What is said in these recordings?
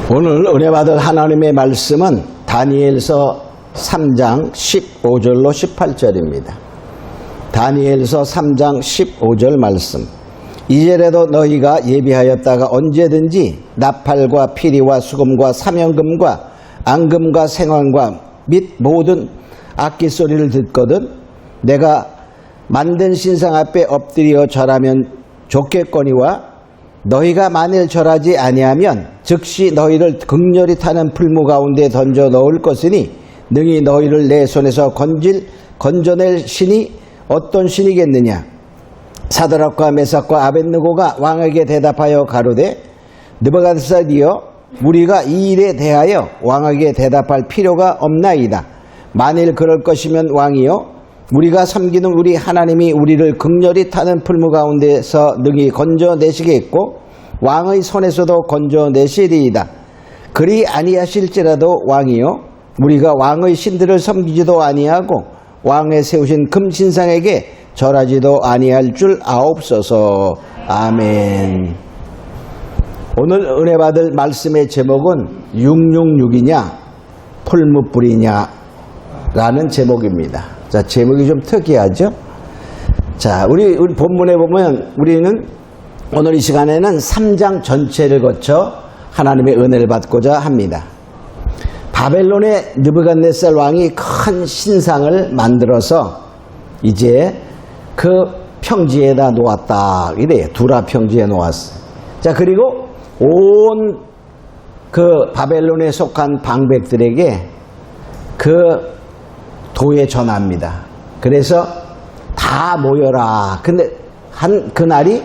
오늘 은혜 받을 하나님의 말씀은 다니엘서 3장 15절로 18절입니다. 다니엘서 3장 15절 말씀. 이제라도 너희가 예비하였다가 언제든지 나팔과 피리와 수금과 사명금과 앙금과 생황과 및 모든 악기 소리를 듣거든 내가 만든 신상 앞에 엎드려 절하면 좋겠거니와 너희가 만일 절하지 아니하면 즉시 너희를 극렬히 타는 풀무 가운데 던져 넣을 것이니 능히 너희를 내 손에서 건져낼 신이 어떤 신이겠느냐. 사드락과 메삭과 아벳느고가 왕에게 대답하여 가로되 느부갓네살이여 우리가 이 일에 대하여 왕에게 대답할 필요가 없나이다. 만일 그럴 것이면 왕이여 우리가 섬기는 우리 하나님이 우리를 극렬히 타는 풀무 가운데서 능히 건져내시겠고 왕의 손에서도 건져내시리이다. 그리 아니하실지라도 왕이여 우리가 왕의 신들을 섬기지도 아니하고 왕의 세우신 금신상에게 절하지도 아니할 줄 아옵소서. 아멘. 오늘 은혜 받을 말씀의 제목은 666이냐 풀무불이냐 라는 제목입니다. 자, 제목이 좀 특이하죠? 자, 우리 본문에 보면 우리는 오늘 이 시간에는 3장 전체를 거쳐 하나님의 은혜를 받고자 합니다. 바벨론의 느부갓네살 왕이 큰 신상을 만들어서 이제 그 평지에다 놓았다. 이래요. 두라 평지에 놓았어요. 자, 그리고 온 그 바벨론에 속한 방백들에게 그 도에 전합니다. 그래서 다 모여라. 근데 그날이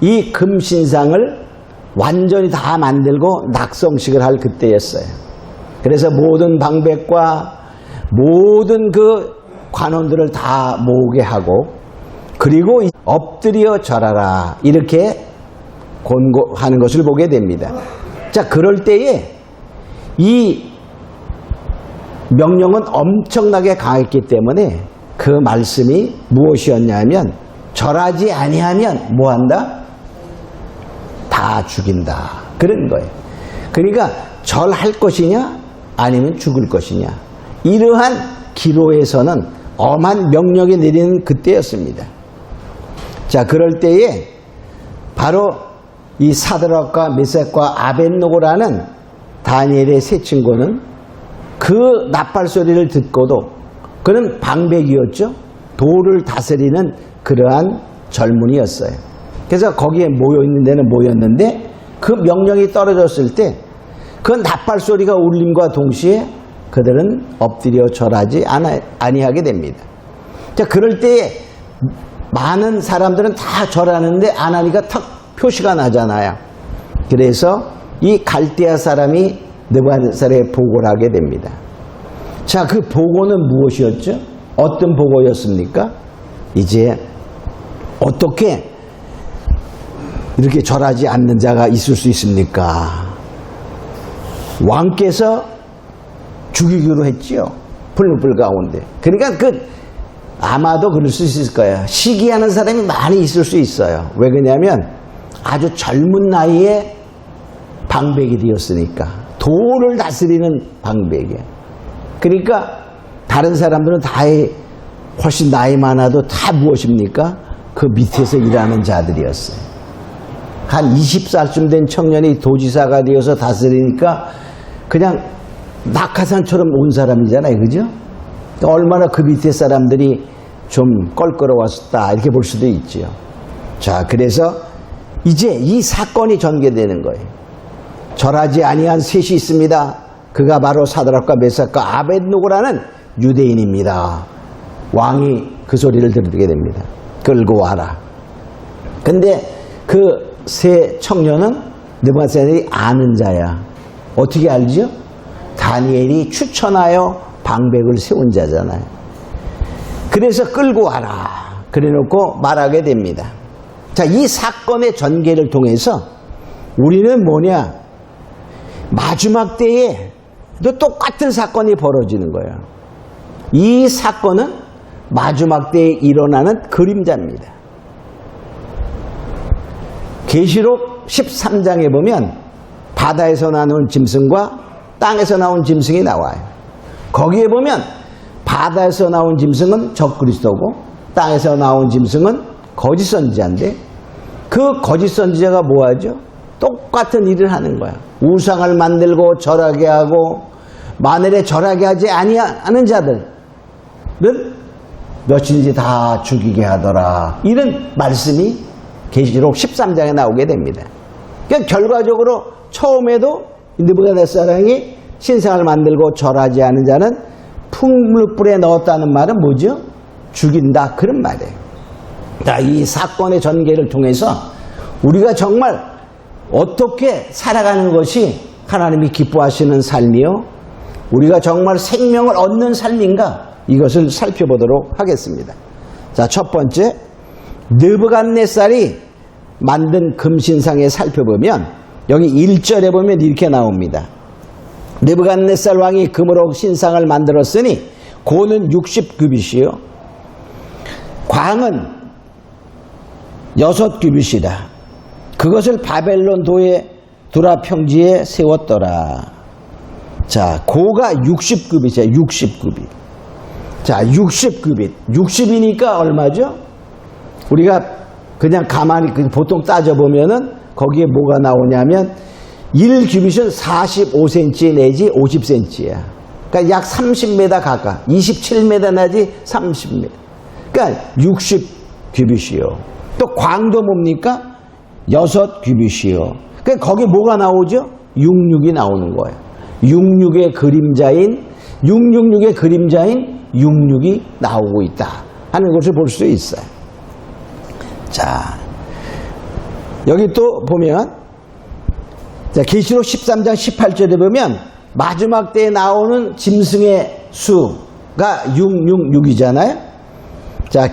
이 금신상을 완전히 다 만들고 낙성식을 할 그때였어요. 그래서 모든 방백과 모든 그 관원들을 다 모으게 하고 그리고 엎드려 절하라 이렇게 권고하는 것을 보게 됩니다. 자, 그럴 때에 이 명령은 엄청나게 강했기 때문에 그 말씀이 무엇이었냐면 절하지 아니하면 뭐한다? 다 죽인다. 그런 거예요. 그러니까 절할 것이냐 아니면 죽을 것이냐 이러한 기로에서는 엄한 명령이 내리는 그때였습니다. 자, 그럴 때에 바로 이 사드락과 메삭과 아벳느고라는 다니엘의 세 친구는 그 나팔 소리를 듣고도 그는 방백이었죠. 도를 다스리는 그러한 젊은이였어요. 그래서 거기에 모여있는 데는 모였는데 그 명령이 떨어졌을 때 그 나팔 소리가 울림과 동시에 그들은 엎드려 절하지 아니하게 됩니다. 자, 그럴 때에 많은 사람들은 다 절하는데 안 하니까 턱 표시가 나잖아요. 그래서 이 갈대아 사람이 느부갓네살에 보고를 하게 됩니다. 자, 그 보고는 무엇이었죠? 어떤 보고였습니까? 이제 어떻게 이렇게 절하지 않는 자가 있을 수 있습니까? 왕께서 죽이기로 했지요. 풀무불 가운데. 그러니까 아마도 그럴 수 있을 거예요. 시기하는 사람이 많이 있을 수 있어요. 왜 그러냐면 아주 젊은 나이에 방백이 되었으니까. 도를 다스리는 방백이에요. 그러니까 다른 사람들은 다 훨씬 나이 많아도 다 무엇입니까? 그 밑에서 일하는 자들이었어요. 한 20살쯤 된 청년이 도지사가 되어서 다스리니까 그냥 낙하산처럼 온 사람이잖아요. 그죠? 얼마나 그 밑에 사람들이 좀 껄끄러웠다 이렇게 볼 수도 있죠. 자, 그래서 이제 이 사건이 전개되는 거예요. 절하지 아니한 셋이 있습니다. 그가 바로 사드락과 메삭과 아벳느고라는 유대인입니다. 왕이 그 소리를 들게 됩니다. 끌고 와라. 근데 그 세 청년은 느부갓네살이 아는 자야. 어떻게 알죠? 다니엘이 추천하여 방백을 세운 자잖아요. 그래서 끌고 와라. 그래놓고 말하게 됩니다. 자, 이 사건의 전개를 통해서 우리는 뭐냐? 마지막 때에 또 똑같은 사건이 벌어지는 거예요. 이 사건은 마지막 때에 일어나는 그림자입니다. 계시록 13장에 보면 바다에서 나온 짐승과 땅에서 나온 짐승이 나와요. 거기에 보면 바다에서 나온 짐승은 적그리스도고 땅에서 나온 짐승은 거짓 선지자인데 그 거짓 선지자가 뭐하죠? 똑같은 일을 하는 거야. 우상을 만들고 절하게 하고 만일에 절하게 하지 아니하는 자들은 몇인지 다 죽이게 하더라. 이런 말씀이 계시록 13장에 나오게 됩니다. 그러니까 결과적으로 처음에도 느부갓네살이 신상을 만들고 절하지 않은 자는 풀무불에 넣었다는 말은 뭐죠? 죽인다, 그런 말이에요. 자, 이 사건의 전개를 통해서 우리가 정말 어떻게 살아가는 것이 하나님이 기뻐하시는 삶이요, 우리가 정말 생명을 얻는 삶인가, 이것을 살펴보도록 하겠습니다. 자, 첫 번째, 느부갓네살이 만든 금신상에 살펴보면 여기 1절에 보면 이렇게 나옵니다. 느부갓네살 왕이 금으로 신상을 만들었으니 고는 60규빗이요 광은 6규빗이다. 그것을 바벨론 도의 두라 평지에 세웠더라. 자, 고가 60규빗이야. 60규빗. 자, 60규빗. 60이니까 얼마죠? 우리가 그냥 가만히 보통 따져보면은 거기에 뭐가 나오냐면 1규빗은 45cm 내지 50cm야. 그러니까 약 30m 가까. 27m 내지 30m. 그러니까 60규빗이요. 또 광도 뭡니까? 6규빗이요. 그러니까 거기에 뭐가 나오죠? 666이 나오는 거예요. 66의 그림자인 666의 그림자인 66이 나오고 있다 하는 것을 볼 수 있어요. 자, 여기 또 보면 계시록 13장 18절에 보면 마지막 때에 나오는 짐승의 수가 666이잖아요. 자,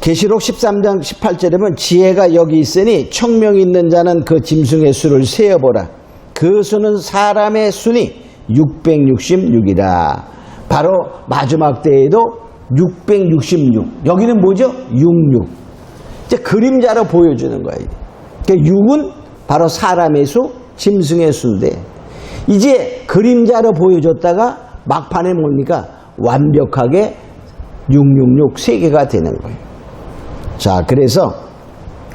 계시록 13장 18절에 보면 지혜가 여기 있으니 청명이 있는 자는 그 짐승의 수를 세어보라. 그 수는 사람의 수니 666이라. 바로 마지막 때에도 666. 여기는 뭐죠? 66. 이제 그림자로 보여주는 거예요. 그러니까 6은 바로 사람의 수, 짐승의 수인데 이제 그림자로 보여줬다가 막판에 뭡니까? 완벽하게 666 세 개가 되는 거예요. 자, 그래서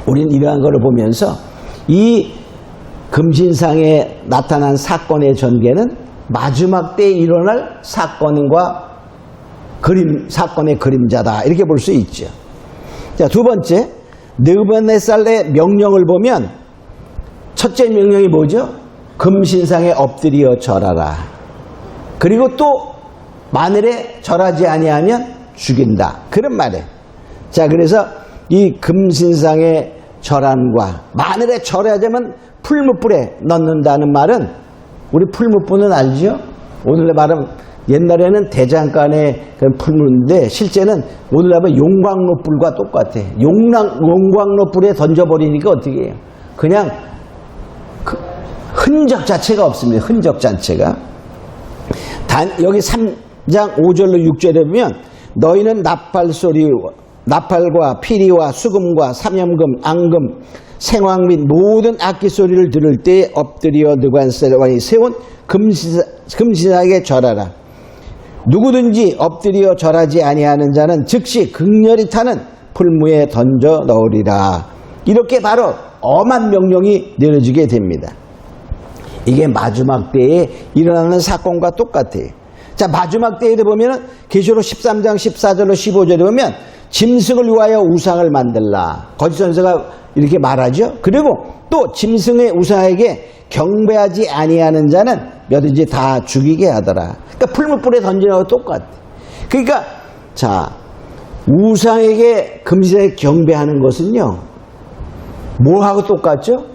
우리는 이러한 것을 보면서 이 금신상에 나타난 사건의 전개는 마지막 때에 일어날 사건과 사건의 그림자다, 이렇게 볼 수 있죠. 자, 두 번째, 느부갓네살의 명령을 보면 첫째 명령이 뭐죠? 금신상에 엎드려 절하라. 그리고 또 만일에 절하지 아니하면 죽인다, 그런 말이에요. 자, 그래서 이 금신상의 절함과 만일에 절하자면 풀무불에 넣는다는 말은, 우리 풀무불은 알죠? 오늘날 말은 옛날에는 대장간의 그런 풀무인데 실제는 오늘날 용광로불과 똑같아. 용광로불에 던져버리니까 어떻게 해요? 그냥 그 흔적 자체가 없습니다. 흔적 자체가. 여기 3장 5절로 6절에 보면 너희는 나팔과 피리와 수금과 삼염금, 앙금, 생황 및 모든 악기 소리를 들을 때에 엎드려 느부갓네살 왕이 세운 금신상에 절하라. 누구든지 엎드려 절하지 아니하는 자는 즉시 극렬히 타는 풀무에 던져 넣으리라. 이렇게 바로 엄한 명령이 내려지게 됩니다. 이게 마지막 때에 일어나는 사건과 똑같아요. 자, 마지막 때에도 보면 계시록 13장 14절로 15절에 보면 짐승을 위하여 우상을 만들라. 거짓 선지자가 이렇게 말하죠. 그리고 또 짐승의 우상에게 경배하지 아니하는 자는 몇인지 다 죽이게 하더라. 그러니까 풀무불에 던지는 거와 똑같아. 그러니까 자, 우상에게 금신에 경배하는 것은요, 뭐하고 똑같죠?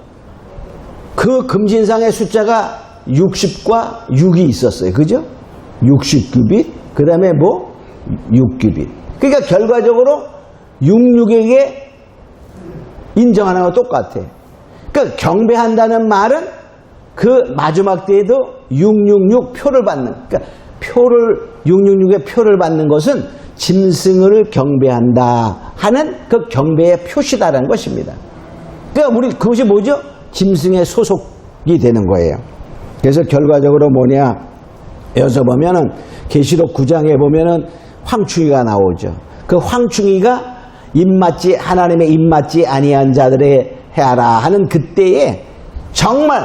그 금신상의 숫자가 60과 6이 있었어요. 그죠? 60규빗, 그 다음에 뭐? 6규빗. 그러니까 결과적으로 66에게 인정하는 거와 똑같아. 그러니까 경배한다는 말은 그 마지막 때에도 666 표를 받는, 그러니까 666의 표를 받는 것은 짐승을 경배한다 하는 그 경배의 표시다라는 것입니다. 그러니까 우리 그것이 뭐죠? 짐승의 소속 되는 거예요. 그래서 결과적으로 뭐냐, 여기서 보면은 계시록 9장에 보면은 황충이가 나오죠. 그 황충이가 하나님의 입맞지 아니한 자들의 해하라 하는 그때에 정말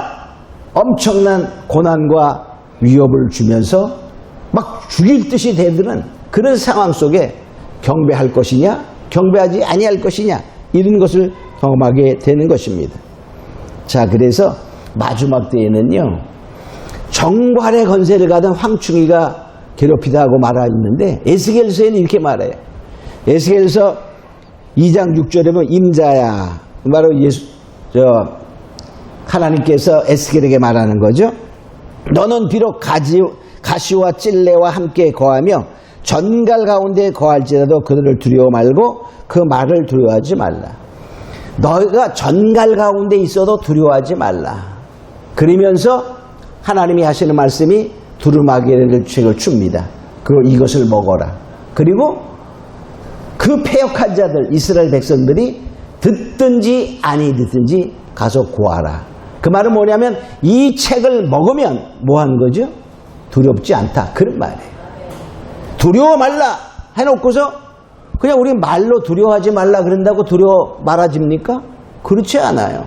엄청난 고난과 위협을 주면서 막 죽일 듯이 대드는 그런 상황 속에 경배할 것이냐 경배하지 아니할 것이냐 이런 것을 경험하게 되는 것입니다. 자, 그래서 마지막 때에는요, 정발의 건세를 가진 황충이가 괴롭히다 하고 말하는데 에스겔서에는 이렇게 말해요. 에스겔서 2장 6절에 보면 임자야, 바로 하나님께서 에스겔에게 말하는 거죠. 너는 비록 가시와 찔레와 함께 거하며 전갈 가운데 거할지라도 그들을 두려워 말고 그 말을 두려워하지 말라. 너희가 전갈 가운데 있어도 두려워하지 말라. 그러면서 하나님이 하시는 말씀이 두루마기를 책을 줍니다. 그리고 이것을 먹어라. 그리고 그 패역한 자들 이스라엘 백성들이 듣든지 아니 듣든지 가서 구하라. 그 말은 뭐냐면 이 책을 먹으면 뭐 하는 거죠? 두렵지 않다, 그런 말이에요. 두려워 말라 해놓고서 그냥 우리 말로 두려워하지 말라 그런다고 두려워 말아집니까? 그렇지 않아요.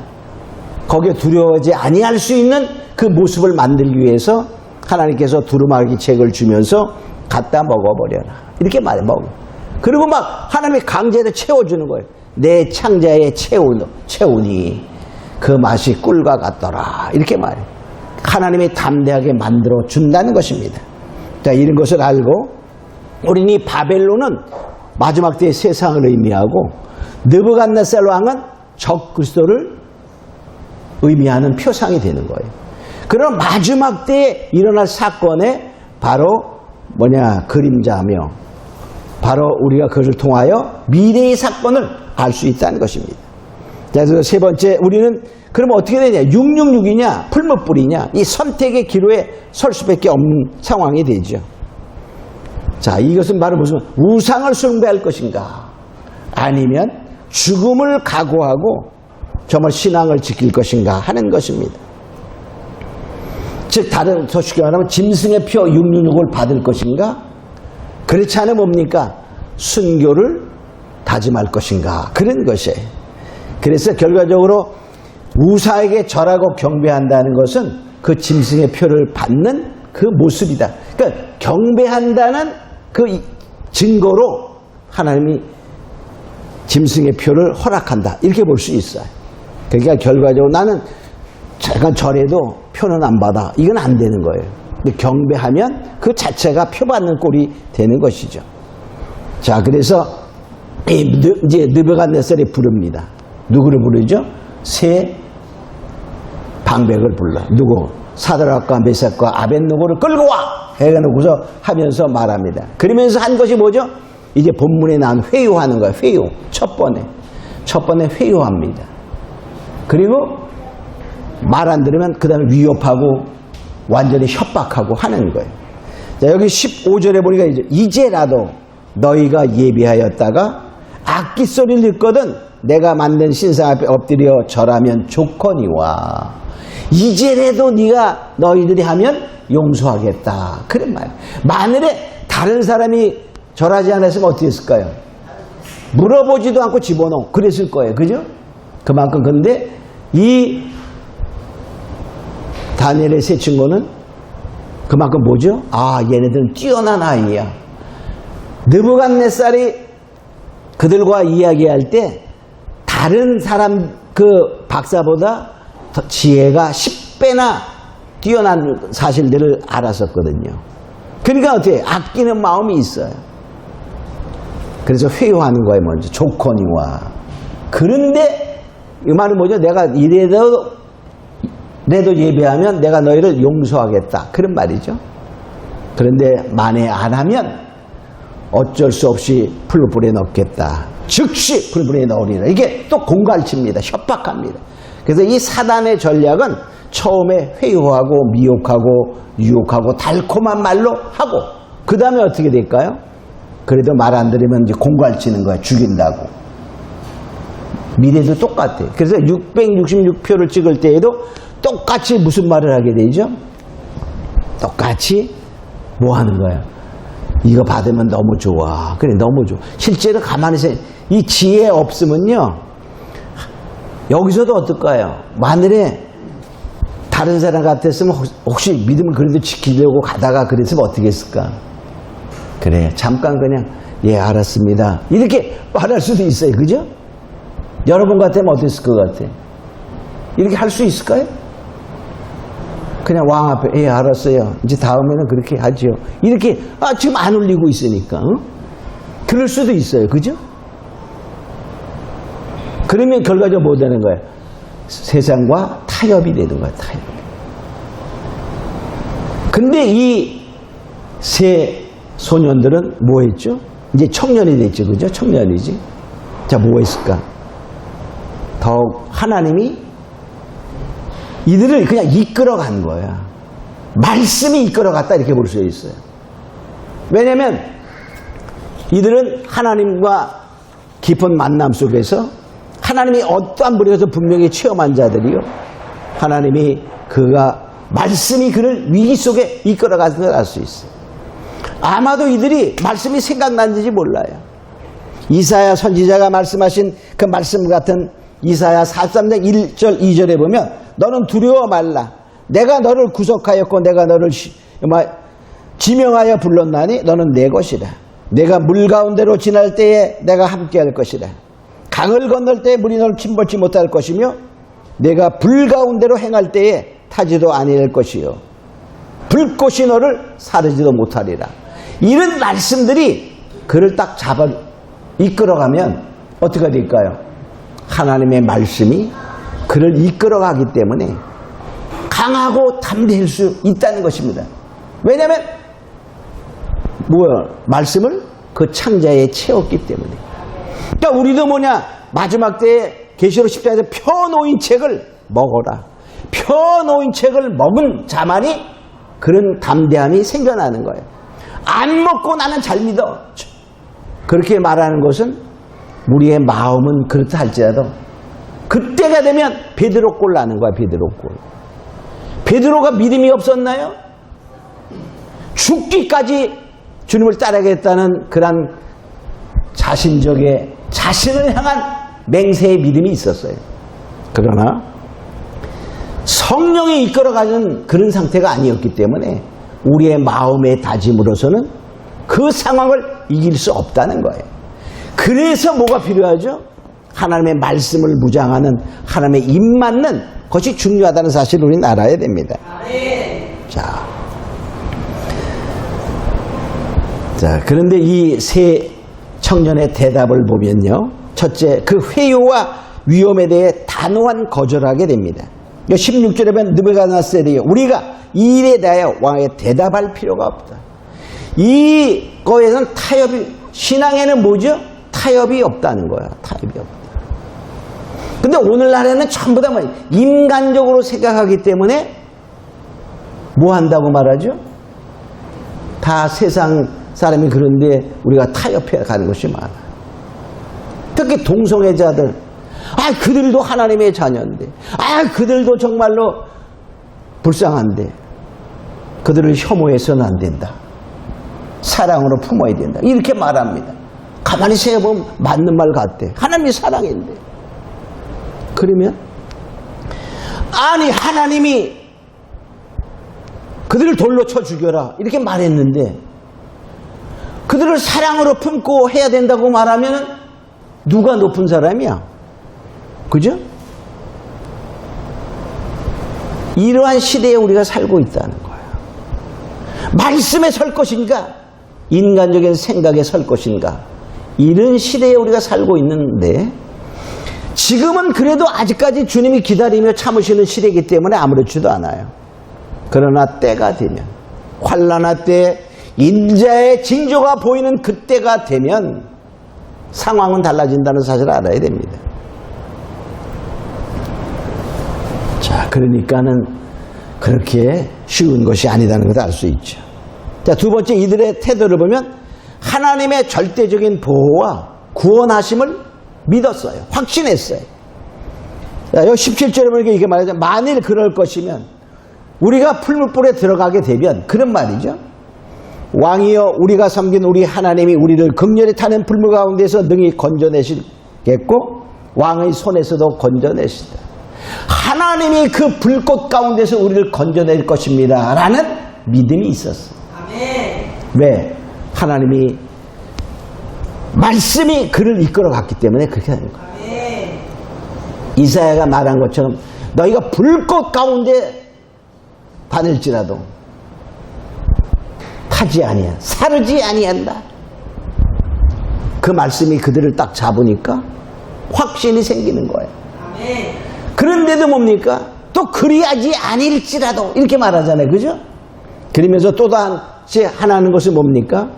거기에 두려워하지 아니할 수 있는 그 모습을 만들기 위해서 하나님께서 두루마기 책을 주면서 갖다 먹어버려라 이렇게 말해. 먹어. 그리고 막 하나님이 강제로 채워주는 거예요. 내 창자에 채우니 그 맛이 꿀과 같더라 이렇게 말해. 하나님이 담대하게 만들어 준다는 것입니다. 자, 이런 것을 알고 우리는 이 바벨론은 마지막 때의 세상을 의미하고 느부갓네살 왕은 적 그리스도를 의미하는 표상이 되는 거예요. 그런 마지막 때에 일어날 사건에 바로 그림자며 바로 우리가 그것을 통하여 미래의 사건을 알 수 있다는 것입니다. 그래서 세 번째, 우리는 그러면 어떻게 되냐? 666이냐 풀무불이냐, 이 선택의 기로에 설 수밖에 없는 상황이 되죠. 자, 이것은 바로 무슨 우상을 숭배할 것인가 아니면 죽음을 각오하고 정말 신앙을 지킬 것인가 하는 것입니다. 즉 더 쉽게 말하면 짐승의 표 666을 받을 것인가, 그렇지 않으면 뭡니까? 순교를 다짐할 것인가, 그런 것이에요. 그래서 결과적으로 우사에게 절하고 경배한다는 것은 그 짐승의 표를 받는 그 모습이다. 그러니까 경배한다는 그 증거로 하나님이 짐승의 표를 허락한다 이렇게 볼 수 있어요. 그러니까 결과적으로 나는 잠깐 절해도 표는 안 받아, 이건 안 되는 거예요. 근데 경배하면 그 자체가 표 받는 꼴이 되는 것이죠. 자, 그래서 이제 느부갓네살이 부릅니다. 누구를 부르죠? 세 방백을 불러. 누구? 사드락과 메삭과 아벳느고를 끌고 와! 해놓고서 하면서 말합니다. 그러면서 한 것이 뭐죠? 이제 본문에 나온 회유하는 거예요. 회유. 첫 번에 회유합니다. 그리고 말 안 들으면 그 다음에 위협하고 완전히 협박하고 하는 거예요. 자, 여기 15절에 보니까 이제라도 너희가 예비하였다가 악기 소리를 듣거든 내가 만든 신상 앞에 엎드려 절하면 좋거니와. 이제라도 너희들이 하면 용서하겠다, 그런 말. 만일에 다른 사람이 절하지 않았으면 어떻게 했을까요? 물어보지도 않고 집어넣어 그랬을 거예요. 그죠? 그만큼. 근데 이 다니엘의 세 친구는 그만큼 뭐죠? 아, 얘네들은 뛰어난 아이야. 느부갓네살이 그들과 이야기할 때 다른 사람 그 박사보다 지혜가 10배나 뛰어난 사실들을 알았었거든요. 그러니까 어떻게 아끼는 마음이 있어요. 그래서 회유하는 거예요. 먼저 조건이와. 그런데 이 말은 뭐죠? 내가 이래도 예배하면 내가 너희를 용서하겠다, 그런 말이죠. 그런데 만에 안 하면 어쩔 수 없이 풀불에 넣겠다, 즉시 풀불에 넣으리라. 이게 또 공갈칩니다. 협박합니다. 그래서 이 사단의 전략은 처음에 회유하고 미혹하고 유혹하고 달콤한 말로 하고 그 다음에 어떻게 될까요? 그래도 말 안 들으면 이제 공갈치는 거야. 죽인다고. 미래도 똑같아요. 그래서 666표를 찍을 때에도 똑같이 무슨 말을 하게 되죠? 똑같이 뭐 하는 거야? 이거 받으면 너무 좋아. 그래, 너무 좋아. 실제로 가만히 이 지혜 없으면요, 여기서도 어떨까요? 마늘에 다른 사람 같았으면 혹시 믿음을 그래도 지키려고 가다가 그랬으면 어떻게 했을까? 그래, 잠깐 그냥 예, 알았습니다, 이렇게 말할 수도 있어요. 그죠? 여러분 같으면 어땠을 것 같아? 이렇게 할 수 있을까요? 그냥 왕 앞에 예, 알았어요, 이제 다음에는 그렇게 하죠, 이렇게 지금 안 울리고 있으니까 그럴 수도 있어요. 그죠? 그러면 결과적으로 뭐 되는 거예요? 세상과 타협이 되는 거예요. 타협. 근데 이 세 소년들은 뭐 했죠? 이제 청년이 됐죠. 그죠? 청년이지. 자, 뭐 했을까? 더욱 하나님이 이들을 그냥 이끌어간 거야. 말씀이 이끌어갔다, 이렇게 볼 수 있어요. 왜냐면 이들은 하나님과 깊은 만남 속에서 하나님이 어떠한 분에서 분명히 체험한 자들이요, 하나님이 말씀이 그를 위기 속에 이끌어가는 걸 알 수 있어요. 아마도 이들이 말씀이 생각났는지 몰라요. 이사야 선지자가 말씀하신 그 말씀 같은 이사야 43장 1절 2절에 보면 너는 두려워 말라. 내가 너를 구속하였고 내가 너를 지명하여 불렀나니 너는 내 것이라. 내가 물 가운데로 지날 때에 내가 함께할 것이라. 강을 건널 때에 물이 너를 침몰치 못할 것이며 내가 불 가운데로 행할 때에 타지도 아니할 것이요 불꽃이 너를 사르지도 못하리라. 이런 말씀들이 그를 딱 이끌어가면 어떻게 될까요? 하나님의 말씀이 그를 이끌어가기 때문에 강하고 담대할 수 있다는 것입니다. 왜냐하면 말씀을 그 창자에 채웠기 때문에. 그러니까 우리도 마지막 때에 계시록 10장에서 펴놓인 책을 먹어라. 펴놓인 책을 먹은 자만이 그런 담대함이 생겨나는 거예요. 안 먹고 나는 잘 믿어. 그렇게 말하는 것은 우리의 마음은 그렇다 할지라도 그때가 되면 베드로 꼴 나는 거야. 베드로 꼴. 베드로가 믿음이 없었나요? 죽기까지 주님을 따르겠다는 그런 자신을 향한 맹세의 믿음이 있었어요. 그러나 성령이 이끌어가는 그런 상태가 아니었기 때문에 우리의 마음의 다짐으로서는 그 상황을 이길 수 없다는 거예요. 그래서 뭐가 필요하죠? 하나님의 말씀을 무장하는, 하나님의 입 맞는 것이 중요하다는 사실을 우리는 알아야 됩니다. 자, 그런데 이 세 청년의 대답을 보면요, 첫째, 그 회유와 위험에 대해 단호한 거절하게 됩니다. 16절에 보면 느부갓네살이 우리가 이 일에 대하여 왕에게 대답할 필요가 없다. 이거에는 신앙에는 뭐죠? 타협이 없다는 거야. 타협이 없다. 근데 오늘날에는 전부 다 인간적으로 생각하기 때문에 뭐 한다고 말하죠? 다 세상 사람이 그런데 우리가 타협해 가는 것이 많아. 특히 동성애자들, 그들도 하나님의 자녀인데, 그들도 정말로 불쌍한데, 그들을 혐오해서는 안 된다. 사랑으로 품어야 된다. 이렇게 말합니다. 가만히 생각해보면 맞는 말 같대. 하나님이 사랑인데. 그러면 하나님이 그들을 돌로 쳐 죽여라 이렇게 말했는데 그들을 사랑으로 품고 해야 된다고 말하면 누가 높은 사람이야? 그죠? 이러한 시대에 우리가 살고 있다는 거예요. 말씀에 설 것인가? 인간적인 생각에 설 것인가? 이런 시대에 우리가 살고 있는데 지금은 그래도 아직까지 주님이 기다리며 참으시는 시대이기 때문에 아무렇지도 않아요. 그러나 때가 되면, 환난의 때 인자의 징조가 보이는 그때가 되면 상황은 달라진다는 사실을 알아야 됩니다. 자, 그러니까는 그렇게 쉬운 것이 아니다는 것을 알 수 있죠. 자, 두 번째, 이들의 태도를 보면 하나님의 절대적인 보호와 구원하심을 믿었어요. 확신했어요. 여기 17절에 보니까 이게 말하죠. 만일 그럴 것이면 우리가 풀무불에 들어가게 되면 그런 말이죠. 왕이여 우리가 섬긴 우리 하나님이 우리를 극렬히 타는 풀무 가운데서 능히 건져내시겠고 왕의 손에서도 건져내시다. 하나님이 그 불꽃 가운데서 우리를 건져낼 것입니다 라는 믿음이 있었어요. 아멘. 왜? 하나님이 말씀이 그를 이끌어 갔기 때문에 그렇게 하는 거예요. 아멘. 이사야가 말한 것처럼 너희가 불꽃 가운데 다닐지라도 타지 아니야, 사르지 아니한다. 그 말씀이 그들을 딱 잡으니까 확신이 생기는 거예요. 아멘. 그런데도 뭡니까? 또 그리하지 아닐지라도 이렇게 말하잖아요. 그죠? 그러면서 또 다시 하나는 것은 뭡니까?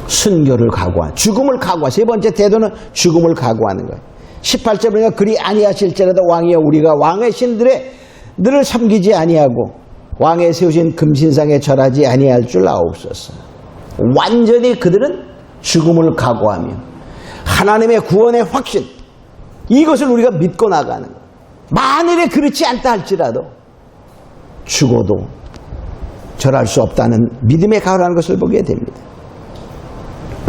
순교를 각오한, 죽음을 각오한, 세 번째 태도는 죽음을 각오하는 거예요. 18절 보니까 그리 아니하실지라도 왕이여 우리가 왕의 신들의 너를 섬기지 아니하고 왕의 세우신 금신상에 절하지 아니할 줄 아옵소서. 완전히 그들은 죽음을 각오하며 하나님의 구원의 확신, 이것을 우리가 믿고 나가는 거예요. 만일에 그렇지 않다 할지라도 죽어도 절할 수 없다는 믿음의 각오라는 것을 보게 됩니다.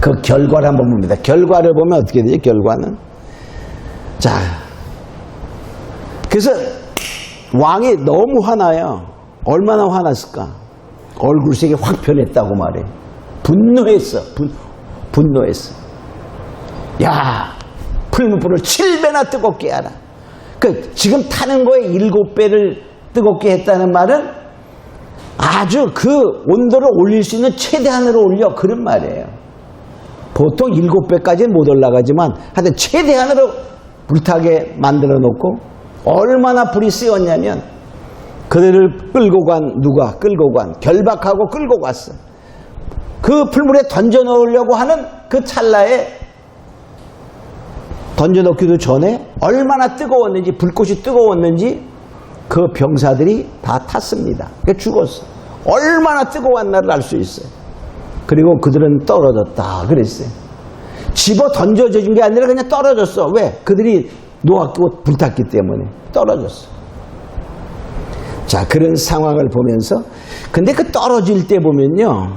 그 결과를 한번 봅니다. 결과를 보면 어떻게 되죠? 결과는 자, 그래서 왕이 너무 화나요. 얼마나 화났을까? 얼굴색이 확 변했다고 말해. 분노했어. 분노했어. 야, 풀무불을 7배나 뜨겁게 하라. 지금 타는 거에 7배를 뜨겁게 했다는 말은 아주 그 온도를 올릴 수 있는 최대한으로 올려, 그런 말이에요. 보통 7배까지는 못 올라가지만 하여튼 최대한으로 불타게 만들어 놓고, 얼마나 불이 세웠냐면 그들을 끌고 간, 누가 끌고 간, 결박하고 끌고 갔어. 그 풀물에 던져 넣으려고 하는 그 찰나에, 던져 넣기도 전에 얼마나 뜨거웠는지, 불꽃이 뜨거웠는지 그 병사들이 다 탔습니다. 그러니까 죽었어. 얼마나 뜨거웠나를 알 수 있어요. 그리고 그들은 떨어졌다 그랬어요. 집어 던져진 게 아니라 그냥 떨어졌어. 왜? 그들이 노았고 불탔기 때문에 떨어졌어. 자, 그런 상황을 보면서, 근데 그 떨어질 때 보면요,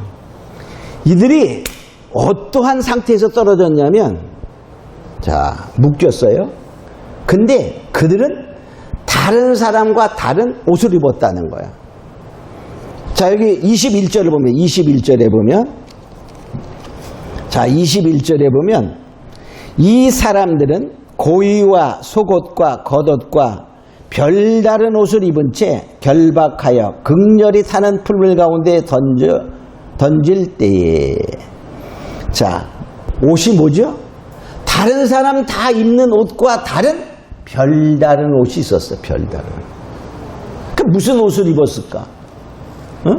이들이 어떠한 상태에서 떨어졌냐면, 자, 묶였어요. 근데 그들은 다른 사람과 다른 옷을 입었다는 거야. 자, 여기 21절을 보면, 21절에 보면, 자, 21절에 보면, 이 사람들은 고위와 속옷과 겉옷과 별다른 옷을 입은 채 결박하여 극렬히 타는 풀물 가운데 던질 때에, 자, 옷이 뭐죠? 다른 사람 다 입는 옷과 다른 별다른 옷이 있었어. 별다른. 그 무슨 옷을 입었을까? 어?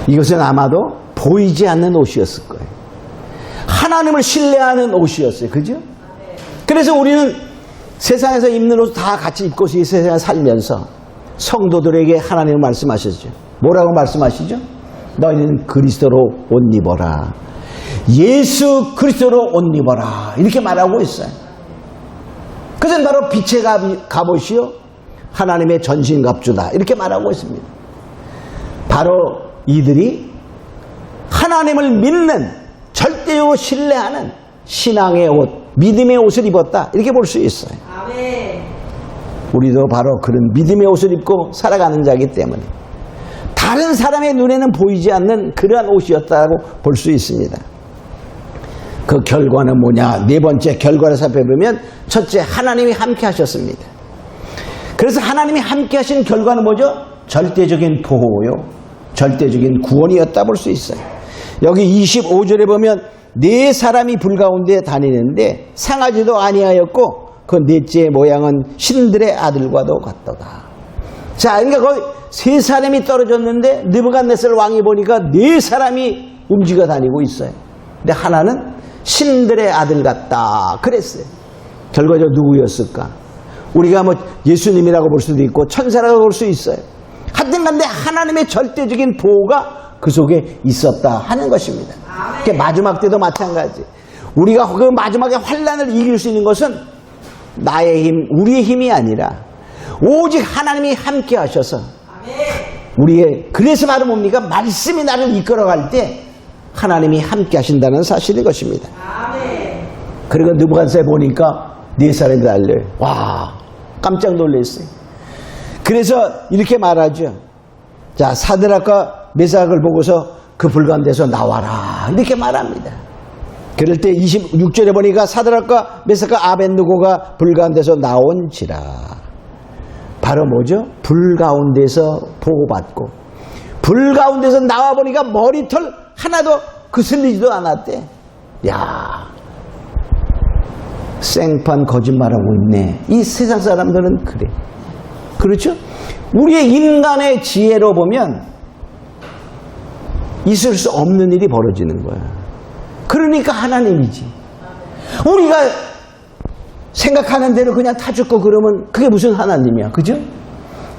이것은 아마도 보이지 않는 옷이었을 거예요. 하나님을 신뢰하는 옷이었어요. 그죠? 그래서 우리는 세상에서 입는 옷 다 같이 입고 이 세상에 살면서 성도들에게 하나님은 말씀하셨죠. 뭐라고 말씀하시죠? 너희는 그리스도로 옷 입어라. 예수 그리스도로 옷 입어라. 이렇게 말하고 있어요. 그것은 바로 빛의 갑옷이요 하나님의 전신갑주다. 이렇게 말하고 있습니다. 바로 이들이 하나님을 믿는, 절대적으로 신뢰하는 신앙의 옷, 믿음의 옷을 입었다. 이렇게 볼 수 있어요. 아멘. 우리도 바로 그런 믿음의 옷을 입고 살아가는 자이기 때문에 다른 사람의 눈에는 보이지 않는 그러한 옷이었다고 볼 수 있습니다. 그 결과는 뭐냐? 네 번째 결과를 살펴보면, 첫째, 하나님이 함께 하셨습니다. 그래서 하나님이 함께 하신 결과는 뭐죠? 절대적인 보호요, 절대적인 구원이었다 볼 수 있어요. 여기 25절에 보면 네 사람이 불 가운데 다니는데 상하지도 아니하였고 그 넷째의 모양은 신들의 아들과도 같도다. 자, 그러니까 거기 세 사람이 떨어졌는데 느부갓네살 왕이 보니까 네 사람이 움직여 다니고 있어요. 근데 하나는 신들의 아들 같다 그랬어요. 결과적으로 누구였을까? 우리가 뭐 예수님이라고 볼 수도 있고 천사라고 볼 수 있어요. 하여튼 간데 하나님의 절대적인 보호가 그 속에 있었다 하는 것입니다. 마지막 때도 마찬가지. 우리가 그 마지막에 환난을 이길 수 있는 것은 나의 힘, 우리의 힘이 아니라 오직 하나님이 함께 하셔서 우리의, 그래서 바로 뭡니까? 말씀이 나를 이끌어갈 때 하나님이 함께 하신다는 사실인 것입니다. 그리고 느부갓네살 보니까 4살에 달려요. 와, 깜짝 놀랐어요. 그래서 이렇게 말하죠. 자, 사드락과 메삭을 보고서 그 불 가운데서 나와라, 이렇게 말합니다. 그럴 때 26절에 보니까 사드락과 메삭과 아벳느고가 불 가운데서 나온지라. 바로 뭐죠? 불 가운데서 보호받고 불 가운데서 나와보니까 머리털 하나도 그슬리지도 않았대. 야, 생판 거짓말하고 있네. 이 세상 사람들은 그래. 그렇죠? 우리의 인간의 지혜로 보면 있을 수 없는 일이 벌어지는 거야. 그러니까 하나님이지. 우리가 생각하는 대로 그냥 타죽고 그러면 그게 무슨 하나님이야. 그죠?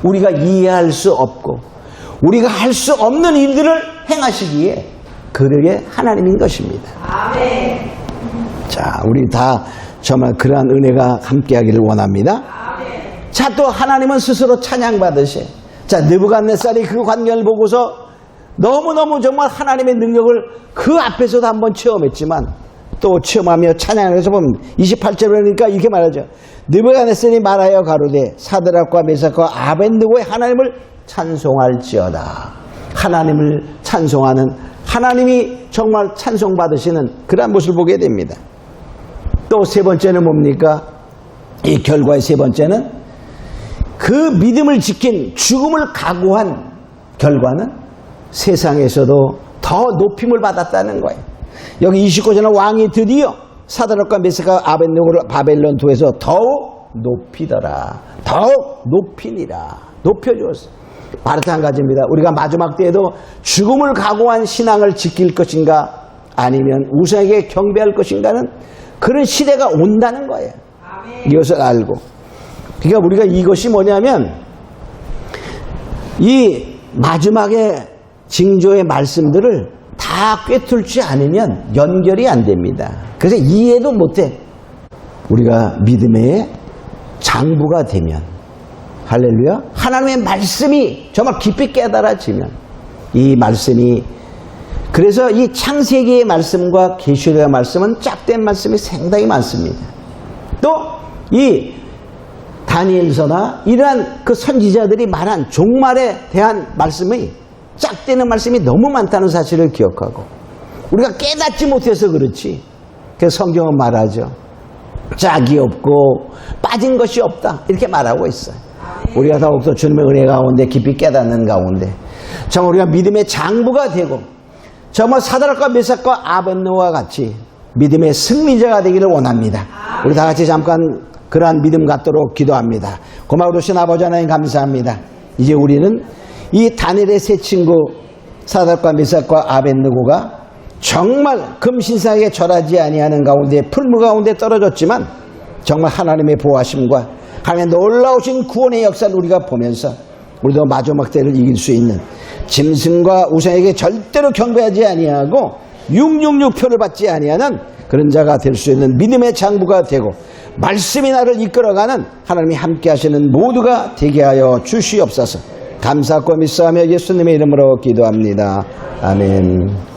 우리가 이해할 수 없고 우리가 할 수 없는 일들을 행하시기에 그러게 하나님인 것입니다. 아멘. 자, 우리 다 정말 그러한 은혜가 함께하기를 원합니다. 아멘. 자, 또 하나님은 스스로 찬양받으셔. 자, 느부갓네살이 그 광경을 보고서 너무너무 정말 하나님의 능력을 그 앞에서도 한번 체험했지만 또 체험하며 찬양을 해서 보면 28절에 그러니까 이렇게 말하죠. 느부갓네살이 말하여 가로되 사드락과 메삭과 아벳느고의 하나님을 찬송할지어다. 하나님을 찬송하는, 하나님이 정말 찬송받으시는 그런 모습을 보게 됩니다. 또 세 번째는 뭡니까? 이 결과의 세 번째는 그 믿음을 지킨, 죽음을 각오한 결과는 세상에서도 더 높임을 받았다는 거예요. 여기 29절은 왕이 드디어 사드락과 메삭과 아벳느고를 바벨론 투에서 더욱 높이더라. 더욱 높이니라. 높여주었어. 마찬가지입니다. 우리가 마지막 때에도 죽음을 각오한 신앙을 지킬 것인가 아니면 우상에게 경배할 것인가는 그런 시대가 온다는 거예요. 이것을 알고. 그러니까 우리가 이것이 뭐냐면 이 마지막에 징조의 말씀들을 다 꿰뚫지 않으면 연결이 안 됩니다. 그래서 이해도 못해. 우리가 믿음의 장부가 되면, 할렐루야, 하나님의 말씀이 정말 깊이 깨달아지면 이 말씀이, 그래서 이 창세기의 말씀과 계시록의 말씀은 짝된 말씀이 상당히 많습니다. 또 이 다니엘서나 이러한 그 선지자들이 말한 종말에 대한 말씀이 짝되는 말씀이 너무 많다는 사실을 기억하고 우리가 깨닫지 못해서 그렇지. 그래서 성경은 말하죠. 짝이 없고 빠진 것이 없다, 이렇게 말하고 있어요. 우리가 더욱더 주님의 은혜 가운데 깊이 깨닫는 가운데 정말 우리가 믿음의 장부가 되고 정말 사드락과 메삭과 아벳느고와 같이 믿음의 승리자가 되기를 원합니다. 우리 다 같이 잠깐 그러한 믿음 갖도록 기도합니다. 고마우신 아버지 하나님 감사합니다. 이제 우리는 이 다니엘의 세 친구 사드락과 메삭과 아벳느고가 정말 금신상에게 절하지 아니하는 가운데 풀무 가운데 떨어졌지만 정말 하나님의 보호하심과 하나님의 놀라우신 구원의 역사를 우리가 보면서 우리도 마지막 때를 이길 수 있는 짐승과 우상에게 절대로 경배하지 아니하고 666표를 받지 아니하는 그런 자가 될 수 있는 믿음의 장부가 되고 말씀이 나를 이끌어가는 하나님이 함께 하시는 모두가 되게 하여 주시옵소서. 감사하고 믿사하며 예수님의 이름으로 기도합니다. 아멘.